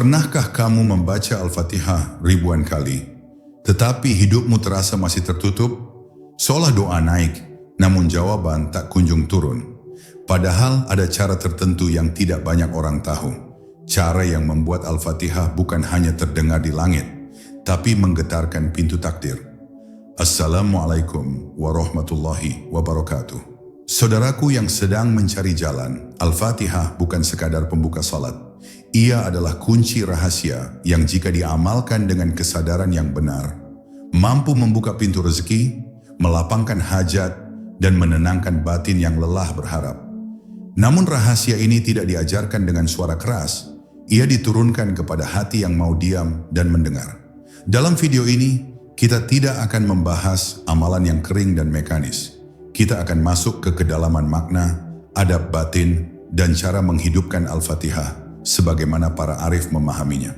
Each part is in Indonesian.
Pernahkah kamu membaca Al-Fatihah ribuan kali, tetapi hidupmu terasa masih tertutup? Seolah doa naik, namun jawaban tak kunjung turun. Padahal ada cara tertentu yang tidak banyak orang tahu. Cara yang membuat Al-Fatihah bukan hanya terdengar di langit, tapi menggetarkan pintu takdir. Assalamualaikum warahmatullahi wabarakatuh. Saudaraku yang sedang mencari jalan, Al-Fatihah bukan sekadar pembuka salat. Ia adalah kunci rahasia yang jika diamalkan dengan kesadaran yang benar, mampu membuka pintu rezeki, melapangkan hajat, dan menenangkan batin yang lelah berharap. Namun rahasia ini tidak diajarkan dengan suara keras. Ia diturunkan kepada hati yang mau diam dan mendengar. Dalam video ini, kita tidak akan membahas amalan yang kering dan mekanis. Kita akan masuk ke kedalaman makna, adab batin, dan cara menghidupkan Al-Fatihah sebagaimana para arif memahaminya.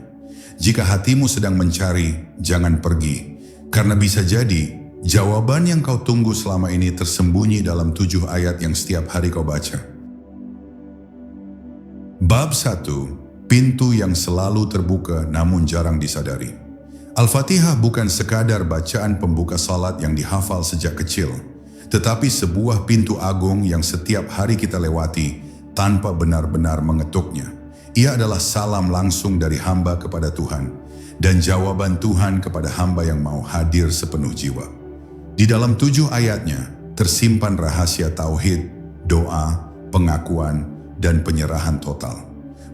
Jika hatimu sedang mencari, jangan pergi, karena bisa jadi jawaban yang kau tunggu selama ini tersembunyi dalam 7 ayat yang setiap hari kau baca. Bab 1. Pintu yang selalu terbuka namun jarang disadari. Al-Fatihah bukan sekadar bacaan pembuka salat yang dihafal sejak kecil, tetapi sebuah pintu agung yang setiap hari kita lewati tanpa benar-benar mengetuknya. Ia adalah salam langsung dari hamba kepada Tuhan dan jawaban Tuhan kepada hamba yang mau hadir sepenuh jiwa. Di dalam 7 ayatnya tersimpan rahasia tauhid, doa, pengakuan, dan penyerahan total.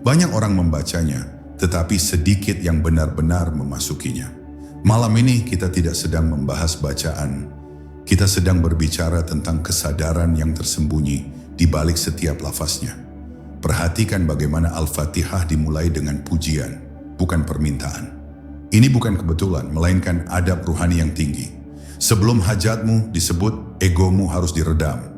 Banyak orang membacanya, tetapi sedikit yang benar-benar memasukinya. Malam ini kita tidak sedang membahas bacaan. Kita sedang berbicara tentang kesadaran yang tersembunyi di balik setiap lafaznya. Perhatikan bagaimana Al-Fatihah dimulai dengan pujian, bukan permintaan. Ini bukan kebetulan, melainkan adab ruhani yang tinggi. Sebelum hajatmu disebut, egomu harus diredam.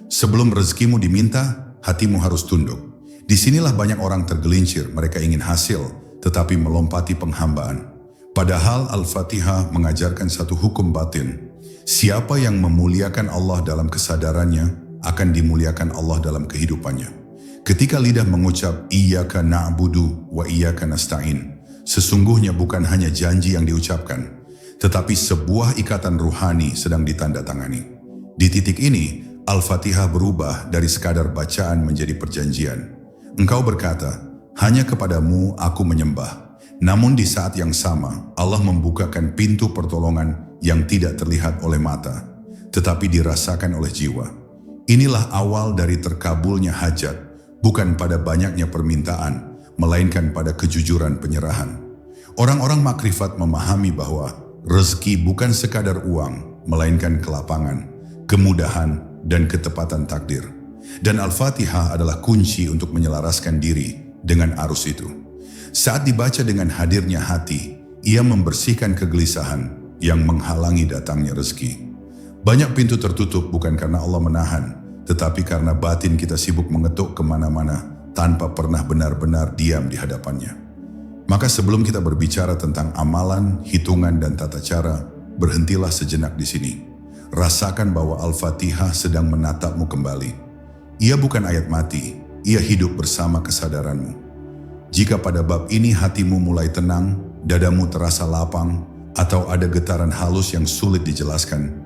Sebelum rezekimu diminta, hatimu harus tunduk. Disinilah banyak orang tergelincir, mereka ingin hasil, tetapi melompati penghambaan. Padahal Al-Fatihah mengajarkan satu hukum batin. Siapa yang memuliakan Allah dalam kesadarannya, akan dimuliakan Allah dalam kehidupannya. Ketika lidah mengucap Iyyaka na'budu wa iyyaka nasta'in, sesungguhnya bukan hanya janji yang diucapkan, tetapi sebuah ikatan ruhani sedang ditandatangani. Di titik ini, Al-Fatihah berubah dari sekadar bacaan menjadi perjanjian. Engkau berkata, hanya kepadamu aku menyembah. Namun di saat yang sama, Allah membukakan pintu pertolongan yang tidak terlihat oleh mata, tetapi dirasakan oleh jiwa. Inilah awal dari terkabulnya hajat, bukan pada banyaknya permintaan, melainkan pada kejujuran penyerahan. Orang-orang makrifat memahami bahwa rezeki bukan sekadar uang, melainkan kelapangan, kemudahan, dan ketepatan takdir. Dan Al-Fatihah adalah kunci untuk menyelaraskan diri dengan arus itu. Saat dibaca dengan hadirnya hati, ia membersihkan kegelisahan yang menghalangi datangnya rezeki. Banyak pintu tertutup bukan karena Allah menahan, tetapi karena batin kita sibuk mengetuk kemana-mana tanpa pernah benar-benar diam di hadapannya. Maka sebelum kita berbicara tentang amalan, hitungan, dan tata cara, berhentilah sejenak di sini. Rasakan bahwa Al-Fatihah sedang menatapmu kembali. Ia bukan ayat mati, ia hidup bersama kesadaranmu. Jika pada bab ini hatimu mulai tenang, dadamu terasa lapang, atau ada getaran halus yang sulit dijelaskan,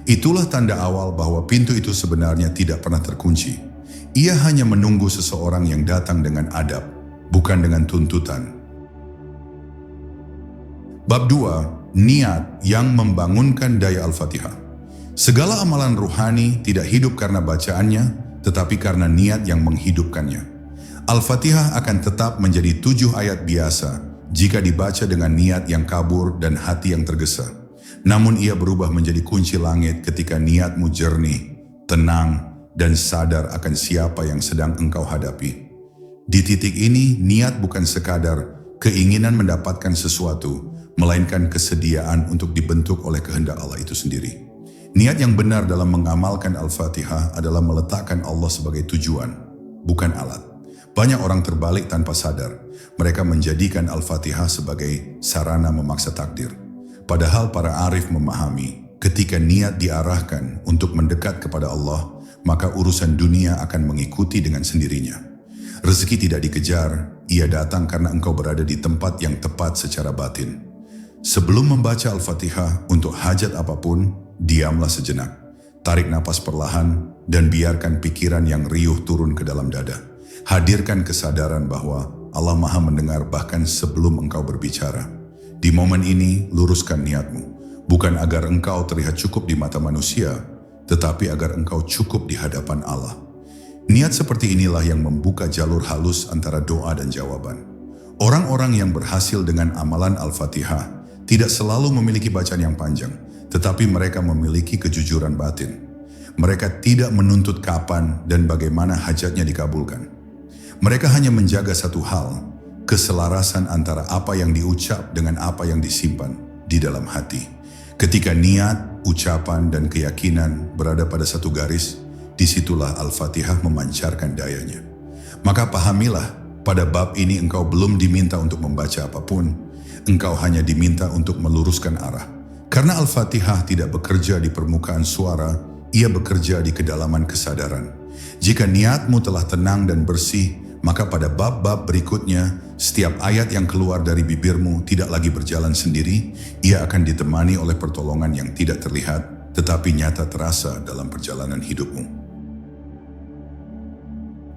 itulah tanda awal bahwa pintu itu sebenarnya tidak pernah terkunci. Ia hanya menunggu seseorang yang datang dengan adab, bukan dengan tuntutan. Bab 2. Niat yang membangunkan daya Al-Fatihah. Segala amalan ruhani tidak hidup karena bacaannya, tetapi karena niat yang menghidupkannya. Al-Fatihah akan tetap menjadi 7 ayat biasa jika dibaca dengan niat yang kabur dan hati yang tergesa. Namun ia berubah menjadi kunci langit ketika niatmu jernih, tenang, dan sadar akan siapa yang sedang engkau hadapi. Di titik ini, niat bukan sekadar keinginan mendapatkan sesuatu, melainkan kesediaan untuk dibentuk oleh kehendak Allah itu sendiri. Niat yang benar dalam mengamalkan Al-Fatihah adalah meletakkan Allah sebagai tujuan, bukan alat. Banyak orang terbalik tanpa sadar. Mereka menjadikan Al-Fatihah sebagai sarana memaksa takdir. Padahal para arif memahami, ketika niat diarahkan untuk mendekat kepada Allah, maka urusan dunia akan mengikuti dengan sendirinya. Rezeki tidak dikejar, ia datang karena engkau berada di tempat yang tepat secara batin. Sebelum membaca Al-Fatihah untuk hajat apapun, diamlah sejenak. Tarik napas perlahan dan biarkan pikiran yang riuh turun ke dalam dada. Hadirkan kesadaran bahwa Allah Maha mendengar bahkan sebelum engkau berbicara. Di momen ini, luruskan niatmu. Bukan agar engkau terlihat cukup di mata manusia, tetapi agar engkau cukup di hadapan Allah. Niat seperti inilah yang membuka jalur halus antara doa dan jawaban. Orang-orang yang berhasil dengan amalan Al-Fatihah tidak selalu memiliki bacaan yang panjang, tetapi mereka memiliki kejujuran batin. Mereka tidak menuntut kapan dan bagaimana hajatnya dikabulkan. Mereka hanya menjaga satu hal, keselarasan antara apa yang diucap dengan apa yang disimpan di dalam hati. Ketika niat, ucapan, dan keyakinan berada pada satu garis, disitulah Al-Fatihah memancarkan dayanya. Maka pahamilah, pada bab ini engkau belum diminta untuk membaca apapun, engkau hanya diminta untuk meluruskan arah. Karena Al-Fatihah tidak bekerja di permukaan suara, ia bekerja di kedalaman kesadaran. Jika niatmu telah tenang dan bersih, maka pada bab-bab berikutnya, setiap ayat yang keluar dari bibirmu tidak lagi berjalan sendiri, ia akan ditemani oleh pertolongan yang tidak terlihat, tetapi nyata terasa dalam perjalanan hidupmu.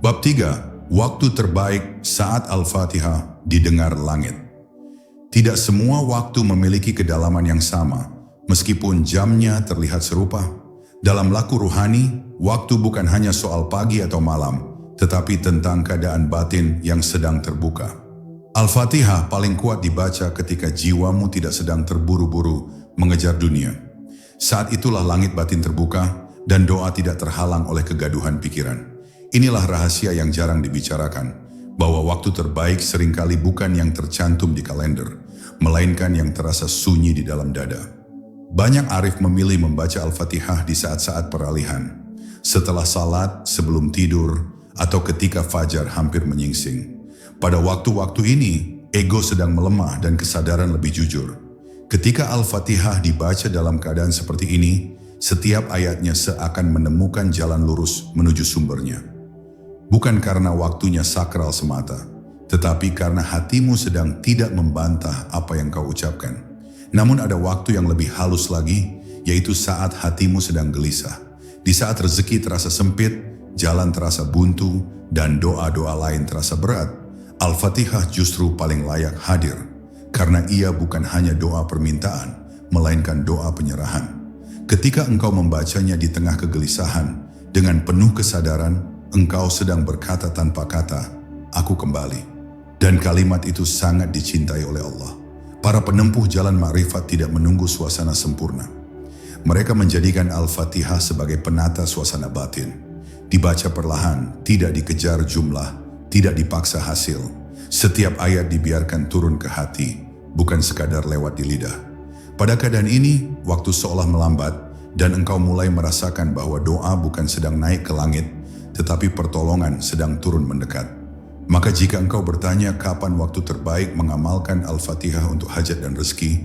Bab 3. Waktu terbaik saat Al-Fatihah didengar langit. Tidak semua waktu memiliki kedalaman yang sama, meskipun jamnya terlihat serupa. Dalam laku ruhani, waktu bukan hanya soal pagi atau malam, tetapi tentang keadaan batin yang sedang terbuka. Al-Fatihah paling kuat dibaca ketika jiwamu tidak sedang terburu-buru mengejar dunia. Saat itulah langit batin terbuka dan doa tidak terhalang oleh kegaduhan pikiran. Inilah rahasia yang jarang dibicarakan, bahwa waktu terbaik seringkali bukan yang tercantum di kalender, melainkan yang terasa sunyi di dalam dada. Banyak arif memilih membaca Al-Fatihah di saat-saat peralihan, setelah salat, sebelum tidur, atau ketika fajar hampir menyingsing. Pada waktu-waktu ini, ego sedang melemah dan kesadaran lebih jujur. Ketika Al-Fatihah dibaca dalam keadaan seperti ini, setiap ayatnya seakan menemukan jalan lurus menuju sumbernya. Bukan karena waktunya sakral semata, tetapi karena hatimu sedang tidak membantah apa yang kau ucapkan. Namun ada waktu yang lebih halus lagi, yaitu saat hatimu sedang gelisah. Di saat rezeki terasa sempit, jalan terasa buntu, dan doa-doa lain terasa berat, Al-Fatihah justru paling layak hadir, karena ia bukan hanya doa permintaan, melainkan doa penyerahan. Ketika engkau membacanya di tengah kegelisahan, dengan penuh kesadaran, engkau sedang berkata tanpa kata, "Aku kembali." Dan kalimat itu sangat dicintai oleh Allah. Para penempuh jalan ma'rifat tidak menunggu suasana sempurna. Mereka menjadikan Al-Fatihah sebagai penata suasana batin. Dibaca perlahan, tidak dikejar jumlah, tidak dipaksa hasil. Setiap ayat dibiarkan turun ke hati, bukan sekadar lewat di lidah. Pada keadaan ini, waktu seolah melambat, dan engkau mulai merasakan bahwa doa bukan sedang naik ke langit, tetapi pertolongan sedang turun mendekat. Maka jika engkau bertanya kapan waktu terbaik mengamalkan Al-Fatihah untuk hajat dan rezeki,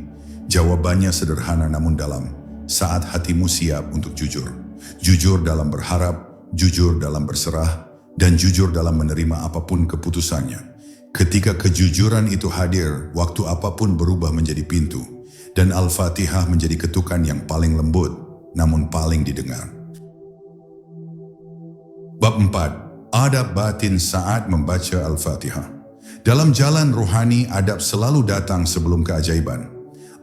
jawabannya sederhana namun dalam, saat hatimu siap untuk jujur. Jujur dalam berharap, jujur dalam berserah, dan jujur dalam menerima apapun keputusannya. Ketika kejujuran itu hadir, waktu apapun berubah menjadi pintu, dan Al-Fatihah menjadi ketukan yang paling lembut, namun paling didengar. Bab 4. Adab batin saat membaca Al-Fatihah. Dalam jalan ruhani, adab selalu datang sebelum keajaiban.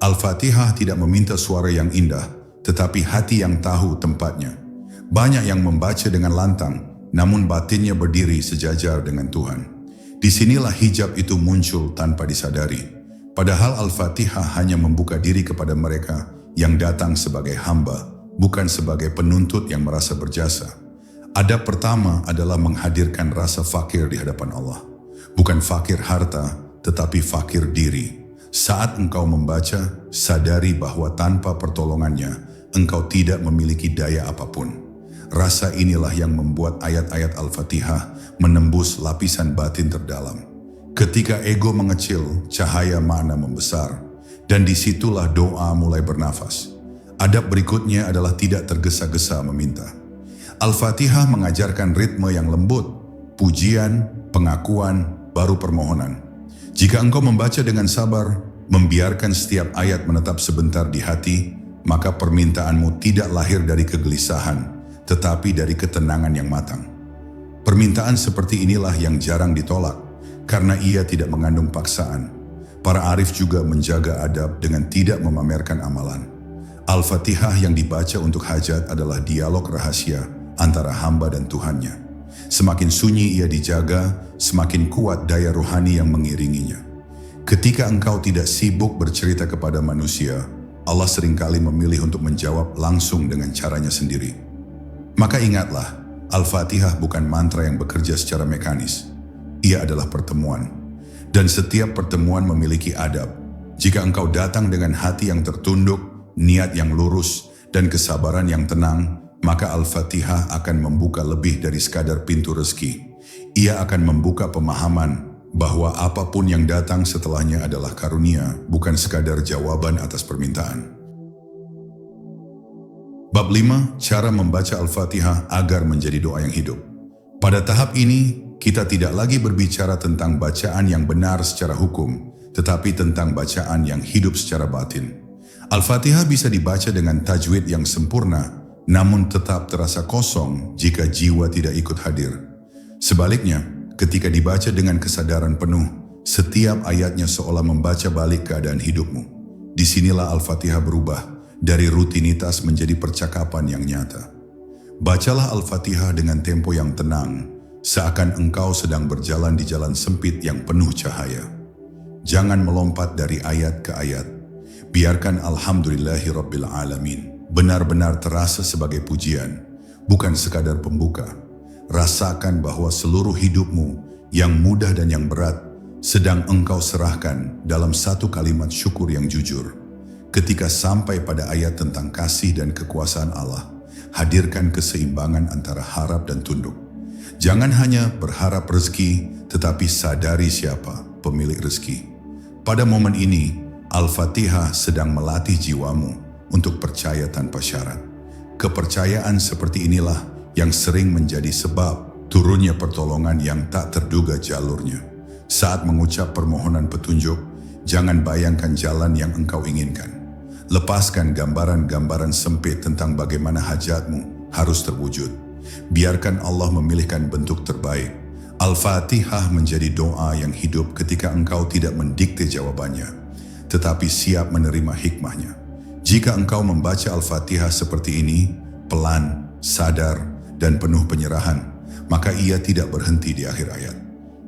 Al-Fatihah tidak meminta suara yang indah, tetapi hati yang tahu tempatnya. Banyak yang membaca dengan lantang, namun batinnya berdiri sejajar dengan Tuhan. Disinilah hijab itu muncul tanpa disadari. Padahal Al-Fatihah hanya membuka diri kepada mereka yang datang sebagai hamba, bukan sebagai penuntut yang merasa berjasa. Adab pertama adalah menghadirkan rasa fakir di hadapan Allah. Bukan fakir harta, tetapi fakir diri. Saat engkau membaca, sadari bahwa tanpa pertolongannya, engkau tidak memiliki daya apapun. Rasa inilah yang membuat ayat-ayat Al-Fatihah menembus lapisan batin terdalam. Ketika ego mengecil, cahaya makna membesar, dan disitulah doa mulai bernafas. Adab berikutnya adalah tidak tergesa-gesa meminta. Al-Fatihah mengajarkan ritme yang lembut, pujian, pengakuan, baru permohonan. Jika engkau membaca dengan sabar, membiarkan setiap ayat menetap sebentar di hati, maka permintaanmu tidak lahir dari kegelisahan, tetapi dari ketenangan yang matang. Permintaan seperti inilah yang jarang ditolak, karena ia tidak mengandung paksaan. Para arif juga menjaga adab dengan tidak memamerkan amalan. Al-Fatihah yang dibaca untuk hajat adalah dialog rahasia antara hamba dan Tuhannya. Semakin sunyi ia dijaga, semakin kuat daya rohani yang mengiringinya. Ketika engkau tidak sibuk bercerita kepada manusia, Allah seringkali memilih untuk menjawab langsung dengan caranya sendiri. Maka ingatlah, Al-Fatihah bukan mantra yang bekerja secara mekanis. Ia adalah pertemuan. Dan setiap pertemuan memiliki adab. Jika engkau datang dengan hati yang tertunduk, niat yang lurus, dan kesabaran yang tenang, maka Al-Fatihah akan membuka lebih dari sekadar pintu rezeki. Ia akan membuka pemahaman bahwa apapun yang datang setelahnya adalah karunia, bukan sekadar jawaban atas permintaan. Bab 5. Cara membaca Al-Fatihah agar menjadi doa yang hidup. Pada tahap ini, kita tidak lagi berbicara tentang bacaan yang benar secara hukum, tetapi tentang bacaan yang hidup secara batin. Al-Fatihah bisa dibaca dengan tajwid yang sempurna, namun tetap terasa kosong jika jiwa tidak ikut hadir. Sebaliknya, ketika dibaca dengan kesadaran penuh, setiap ayatnya seolah membaca balik keadaan hidupmu. Disinilah Al-Fatihah berubah dari rutinitas menjadi percakapan yang nyata. Bacalah Al-Fatihah dengan tempo yang tenang, seakan engkau sedang berjalan di jalan sempit yang penuh cahaya. Jangan melompat dari ayat ke ayat. Biarkan Alhamdulillahirrabbilalamin benar-benar terasa sebagai pujian, bukan sekadar pembuka. Rasakan bahwa seluruh hidupmu yang mudah dan yang berat sedang engkau serahkan dalam satu kalimat syukur yang jujur. Ketika sampai pada ayat tentang kasih dan kekuasaan Allah, hadirkan keseimbangan antara harap dan tunduk. Jangan hanya berharap rezeki, tetapi sadari siapa pemilik rezeki. Pada momen ini, Al-Fatihah sedang melatih jiwamu untuk percaya tanpa syarat. Kepercayaan seperti inilah yang sering menjadi sebab turunnya pertolongan yang tak terduga jalurnya. Saat mengucap permohonan petunjuk, jangan bayangkan jalan yang engkau inginkan. Lepaskan gambaran-gambaran sempit tentang bagaimana hajatmu harus terwujud. Biarkan Allah memilihkan bentuk terbaik. Al-Fatihah menjadi doa yang hidup ketika engkau tidak mendikte jawabannya, tetapi siap menerima hikmahnya. Jika engkau membaca Al-Fatihah seperti ini, pelan, sadar, dan penuh penyerahan, maka ia tidak berhenti di akhir ayat.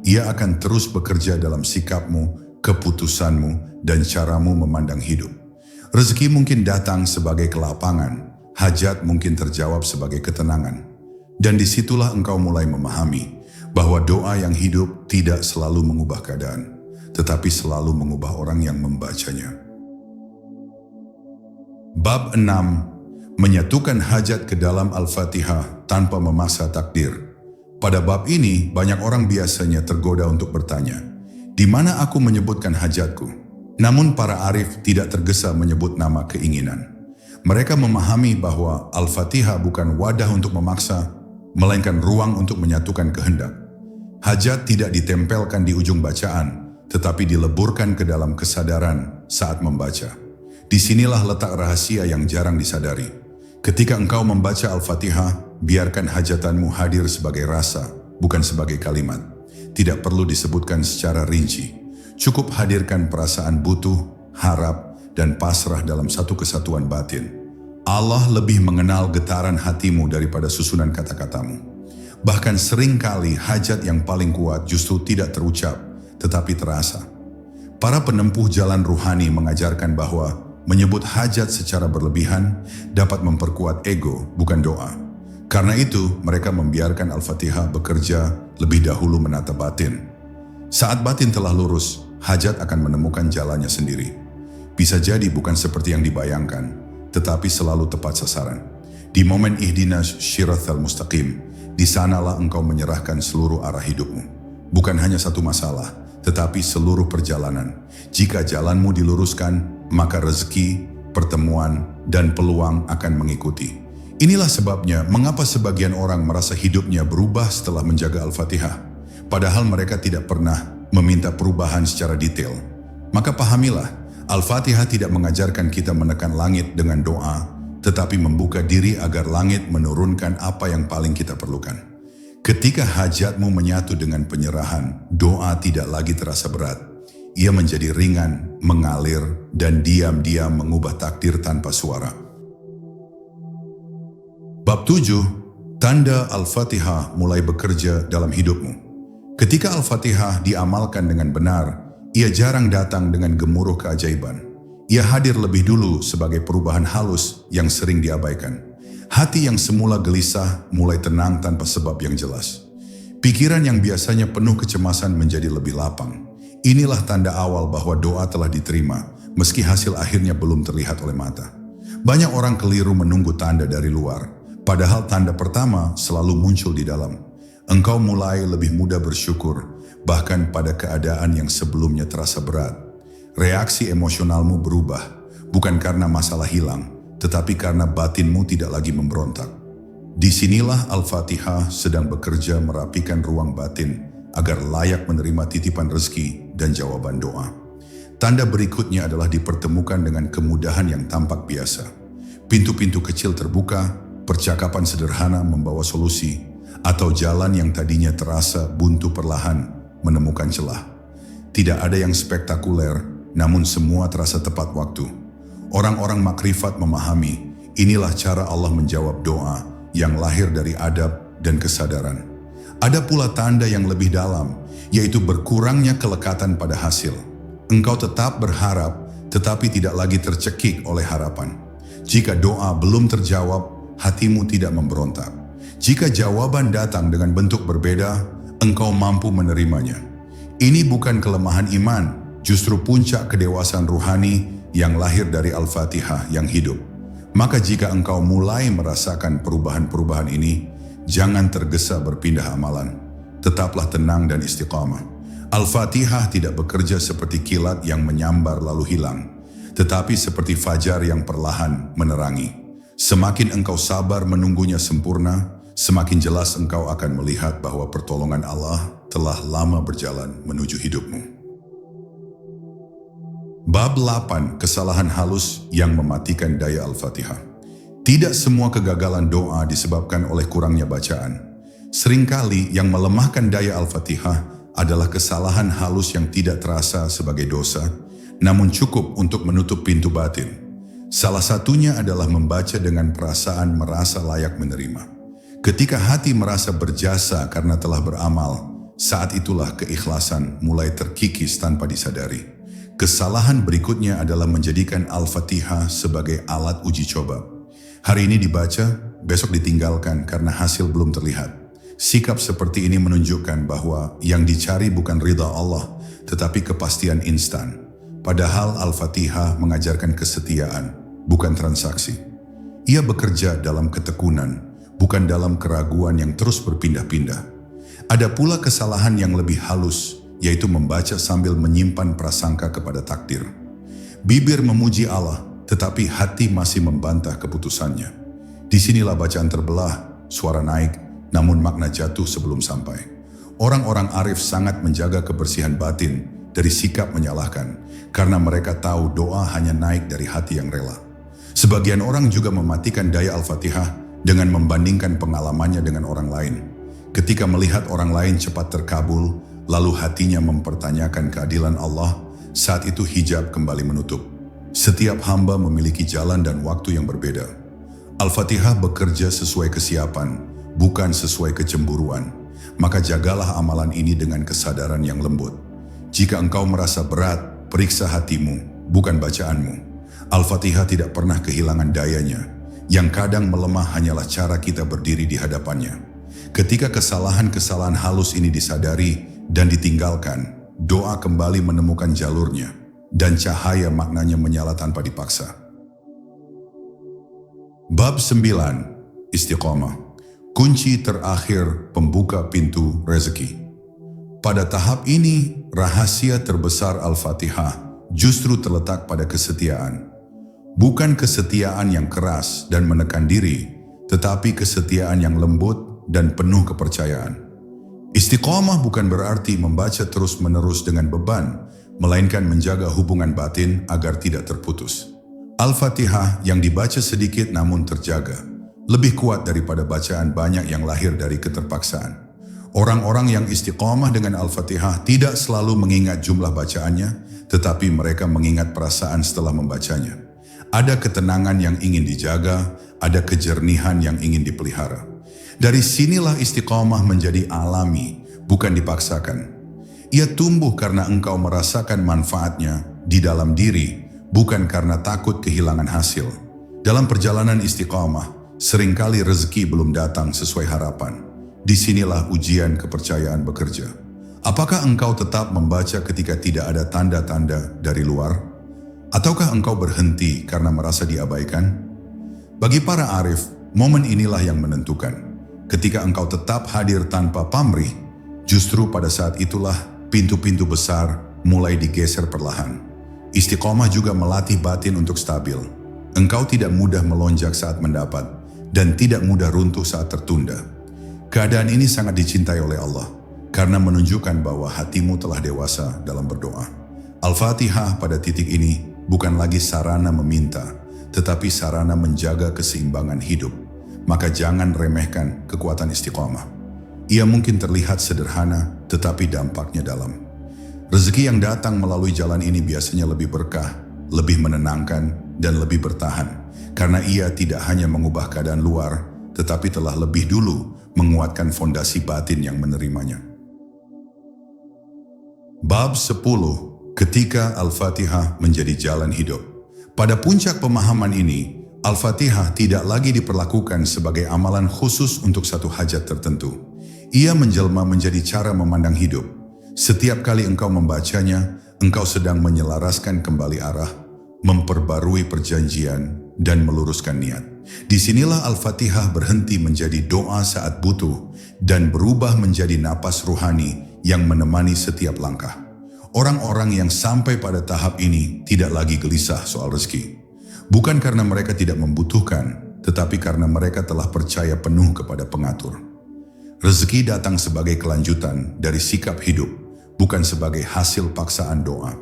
Ia akan terus bekerja dalam sikapmu, keputusanmu, dan caramu memandang hidup. Rezeki mungkin datang sebagai kelapangan, hajat mungkin terjawab sebagai ketenangan. Dan disitulah engkau mulai memahami bahwa doa yang hidup tidak selalu mengubah keadaan, tetapi selalu mengubah orang yang membacanya. Bab 6. Menyatukan hajat ke dalam Al-Fatihah tanpa memaksa takdir. Pada bab ini, banyak orang biasanya tergoda untuk bertanya, di mana aku menyebutkan hajatku? Namun para arif tidak tergesa menyebut nama keinginan. Mereka memahami bahwa Al-Fatihah bukan wadah untuk memaksa, melainkan ruang untuk menyatukan kehendak. Hajat tidak ditempelkan di ujung bacaan, tetapi dileburkan ke dalam kesadaran saat membaca. Disinilah letak rahasia yang jarang disadari. Ketika engkau membaca Al-Fatihah, biarkan hajatanmu hadir sebagai rasa, bukan sebagai kalimat. Tidak perlu disebutkan secara rinci. Cukup hadirkan perasaan butuh, harap, dan pasrah dalam satu kesatuan batin. Allah lebih mengenal getaran hatimu daripada susunan kata-katamu. Bahkan seringkali hajat yang paling kuat justru tidak terucap, tetapi terasa. Para penempuh jalan ruhani mengajarkan bahwa menyebut hajat secara berlebihan dapat memperkuat ego, bukan doa. Karena itu, mereka membiarkan Al-Fatihah bekerja lebih dahulu menata batin. Saat batin telah lurus, hajat akan menemukan jalannya sendiri. Bisa jadi bukan seperti yang dibayangkan, tetapi selalu tepat sasaran. Di momen ihdinas syirathal mustaqim, di sanalah engkau menyerahkan seluruh arah hidupmu. Bukan hanya satu masalah, tetapi seluruh perjalanan. Jika jalanmu diluruskan, maka rezeki, pertemuan, dan peluang akan mengikuti. Inilah sebabnya mengapa sebagian orang merasa hidupnya berubah setelah menjaga Al-Fatihah, padahal mereka tidak pernah meminta perubahan secara detail. Maka pahamilah, Al-Fatihah tidak mengajarkan kita menekan langit dengan doa, tetapi membuka diri agar langit menurunkan apa yang paling kita perlukan. Ketika hajatmu menyatu dengan penyerahan, doa tidak lagi terasa berat. Ia menjadi ringan, mengalir, dan diam-diam mengubah takdir tanpa suara. Bab 7, tanda Al-Fatihah mulai bekerja dalam hidupmu. Ketika Al-Fatihah diamalkan dengan benar, ia jarang datang dengan gemuruh keajaiban. Ia hadir lebih dulu sebagai perubahan halus yang sering diabaikan. Hati yang semula gelisah mulai tenang tanpa sebab yang jelas. Pikiran yang biasanya penuh kecemasan menjadi lebih lapang. Inilah tanda awal bahwa doa telah diterima, meski hasil akhirnya belum terlihat oleh mata. Banyak orang keliru menunggu tanda dari luar, padahal tanda pertama selalu muncul di dalam. Engkau mulai lebih mudah bersyukur, bahkan pada keadaan yang sebelumnya terasa berat. Reaksi emosionalmu berubah, bukan karena masalah hilang, tetapi karena batinmu tidak lagi memberontak. Disinilah Al-Fatihah sedang bekerja merapikan ruang batin agar layak menerima titipan rezeki dan jawaban doa. Tanda berikutnya adalah dipertemukan dengan kemudahan yang tampak biasa. Pintu-pintu kecil terbuka, percakapan sederhana membawa solusi, atau jalan yang tadinya terasa buntu perlahan menemukan celah. Tidak ada yang spektakuler, namun semua terasa tepat waktu. Orang-orang makrifat memahami, inilah cara Allah menjawab doa yang lahir dari adab dan kesadaran. Ada pula tanda yang lebih dalam, yaitu berkurangnya kelekatan pada hasil. Engkau tetap berharap, tetapi tidak lagi tercekik oleh harapan. Jika doa belum terjawab, hatimu tidak memberontak. Jika jawaban datang dengan bentuk berbeda, engkau mampu menerimanya. Ini bukan kelemahan iman, justru puncak kedewasaan ruhani yang lahir dari Al-Fatihah yang hidup. Maka jika engkau mulai merasakan perubahan-perubahan ini, jangan tergesa berpindah amalan. Tetaplah tenang dan istiqamah. Al-Fatihah tidak bekerja seperti kilat yang menyambar lalu hilang, tetapi seperti fajar yang perlahan menerangi. Semakin engkau sabar menunggunya sempurna, semakin jelas engkau akan melihat bahwa pertolongan Allah telah lama berjalan menuju hidupmu. Bab 8, kesalahan halus yang mematikan daya Al-Fatihah. Tidak semua kegagalan doa disebabkan oleh kurangnya bacaan. Seringkali yang melemahkan daya Al-Fatihah adalah kesalahan halus yang tidak terasa sebagai dosa, namun cukup untuk menutup pintu batin. Salah satunya adalah membaca dengan perasaan merasa layak menerima. Ketika hati merasa berjasa karena telah beramal, saat itulah keikhlasan mulai terkikis tanpa disadari. Kesalahan berikutnya adalah menjadikan Al-Fatihah sebagai alat uji coba. Hari ini dibaca, besok ditinggalkan karena hasil belum terlihat. Sikap seperti ini menunjukkan bahwa yang dicari bukan ridha Allah, tetapi kepastian instan. Padahal Al-Fatihah mengajarkan kesetiaan, bukan transaksi. Ia bekerja dalam ketekunan, bukan dalam keraguan yang terus berpindah-pindah. Ada pula kesalahan yang lebih halus, yaitu membaca sambil menyimpan prasangka kepada takdir. Bibir memuji Allah, tetapi hati masih membantah keputusannya. Disinilah bacaan terbelah, suara naik, namun makna jatuh sebelum sampai. Orang-orang arif sangat menjaga kebersihan batin dari sikap menyalahkan, karena mereka tahu doa hanya naik dari hati yang rela. Sebagian orang juga mematikan daya Al-Fatihah dengan membandingkan pengalamannya dengan orang lain. Ketika melihat orang lain cepat terkabul, lalu hatinya mempertanyakan keadilan Allah, saat itu hijab kembali menutup. Setiap hamba memiliki jalan dan waktu yang berbeda. Al-Fatihah bekerja sesuai kesiapan, bukan sesuai kecemburuan. Maka jagalah amalan ini dengan kesadaran yang lembut. Jika engkau merasa berat, periksa hatimu, bukan bacaanmu. Al-Fatihah tidak pernah kehilangan dayanya. Yang kadang melemah hanyalah cara kita berdiri di hadapannya. Ketika kesalahan-kesalahan halus ini disadari dan ditinggalkan, doa kembali menemukan jalurnya, dan cahaya maknanya menyala tanpa dipaksa. Bab 9, Istiqamah. Kunci terakhir pembuka pintu rezeki. Pada tahap ini, rahasia terbesar Al-Fatihah justru terletak pada kesetiaan. Bukan kesetiaan yang keras dan menekan diri, tetapi kesetiaan yang lembut dan penuh kepercayaan. Istiqomah bukan berarti membaca terus-menerus dengan beban, melainkan menjaga hubungan batin agar tidak terputus. Al-Fatihah yang dibaca sedikit namun terjaga, lebih kuat daripada bacaan banyak yang lahir dari keterpaksaan. Orang-orang yang istiqomah dengan Al-Fatihah tidak selalu mengingat jumlah bacaannya, tetapi mereka mengingat perasaan setelah membacanya. Ada ketenangan yang ingin dijaga, ada kejernihan yang ingin dipelihara. Dari sinilah istiqomah menjadi alami, bukan dipaksakan. Ia tumbuh karena engkau merasakan manfaatnya di dalam diri, bukan karena takut kehilangan hasil. Dalam perjalanan istiqomah, seringkali rezeki belum datang sesuai harapan. Disinilah ujian kepercayaan bekerja. Apakah engkau tetap membaca ketika tidak ada tanda-tanda dari luar? Ataukah engkau berhenti karena merasa diabaikan? Bagi para arif, momen inilah yang menentukan. Ketika engkau tetap hadir tanpa pamrih, justru pada saat itulah pintu-pintu besar mulai digeser perlahan. Istiqomah juga melatih batin untuk stabil. Engkau tidak mudah melonjak saat mendapat, dan tidak mudah runtuh saat tertunda. Keadaan ini sangat dicintai oleh Allah, karena menunjukkan bahwa hatimu telah dewasa dalam berdoa. Al-Fatihah pada titik ini bukan lagi sarana meminta, tetapi sarana menjaga keseimbangan hidup. Maka jangan remehkan kekuatan istiqomah. Ia mungkin terlihat sederhana, tetapi dampaknya dalam. Rezeki yang datang melalui jalan ini biasanya lebih berkah, lebih menenangkan, dan lebih bertahan. Karena ia tidak hanya mengubah keadaan luar, tetapi telah lebih dulu menguatkan fondasi batin yang menerimanya. Bab 10. Ketika Al-Fatihah menjadi jalan hidup. Pada puncak pemahaman ini, Al-Fatihah tidak lagi diperlakukan sebagai amalan khusus untuk satu hajat tertentu. Ia menjelma menjadi cara memandang hidup. Setiap kali engkau membacanya, engkau sedang menyelaraskan kembali arah, memperbarui perjanjian, dan meluruskan niat. Disinilah Al-Fatihah berhenti menjadi doa saat butuh dan berubah menjadi napas ruhani yang menemani setiap langkah. Orang-orang yang sampai pada tahap ini tidak lagi gelisah soal rezeki. Bukan karena mereka tidak membutuhkan, tetapi karena mereka telah percaya penuh kepada pengatur. Rezeki datang sebagai kelanjutan dari sikap hidup, bukan sebagai hasil paksaan doa.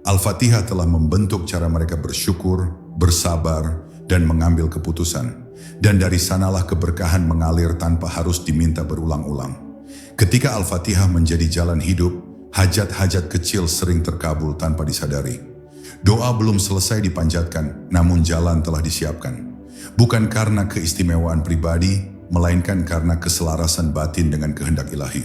Al-Fatihah telah membentuk cara mereka bersyukur, bersabar, dan mengambil keputusan. Dan dari sanalah keberkahan mengalir tanpa harus diminta berulang-ulang. Ketika Al-Fatihah menjadi jalan hidup, hajat-hajat kecil sering terkabul tanpa disadari. Doa belum selesai dipanjatkan, namun jalan telah disiapkan. Bukan karena keistimewaan pribadi, melainkan karena keselarasan batin dengan kehendak ilahi.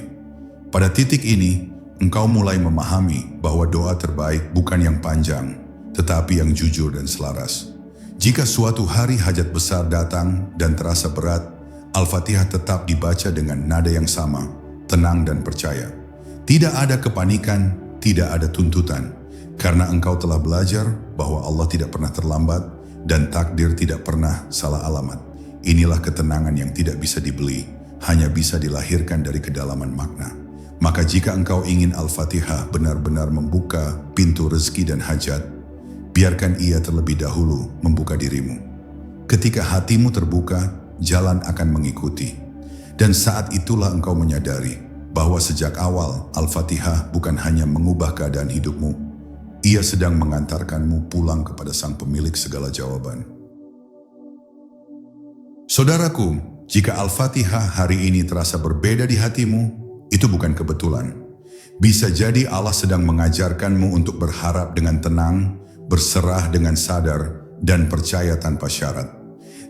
Pada titik ini, engkau mulai memahami bahwa doa terbaik bukan yang panjang, tetapi yang jujur dan selaras. Jika suatu hari hajat besar datang dan terasa berat, Al-Fatihah tetap dibaca dengan nada yang sama, tenang dan percaya. Tidak ada kepanikan, tidak ada tuntutan. Karena engkau telah belajar bahwa Allah tidak pernah terlambat dan takdir tidak pernah salah alamat. Inilah ketenangan yang tidak bisa dibeli, hanya bisa dilahirkan dari kedalaman makna. Maka jika engkau ingin Al-Fatihah benar-benar membuka pintu rezeki dan hajat, biarkan ia terlebih dahulu membuka dirimu. Ketika hatimu terbuka, jalan akan mengikuti. Dan saat itulah engkau menyadari bahwa sejak awal Al-Fatihah bukan hanya mengubah keadaan hidupmu, ia sedang mengantarkanmu pulang kepada Sang Pemilik segala jawaban. Saudaraku, jika Al-Fatihah hari ini terasa berbeda di hatimu, itu bukan kebetulan. Bisa jadi Allah sedang mengajarkanmu untuk berharap dengan tenang, berserah dengan sadar, dan percaya tanpa syarat.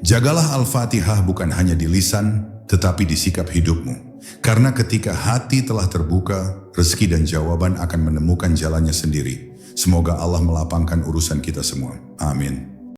Jagalah Al-Fatihah bukan hanya di lisan, tetapi di sikap hidupmu. Karena ketika hati telah terbuka, rezeki dan jawaban akan menemukan jalannya sendiri. Semoga Allah melapangkan urusan kita semua. Amin.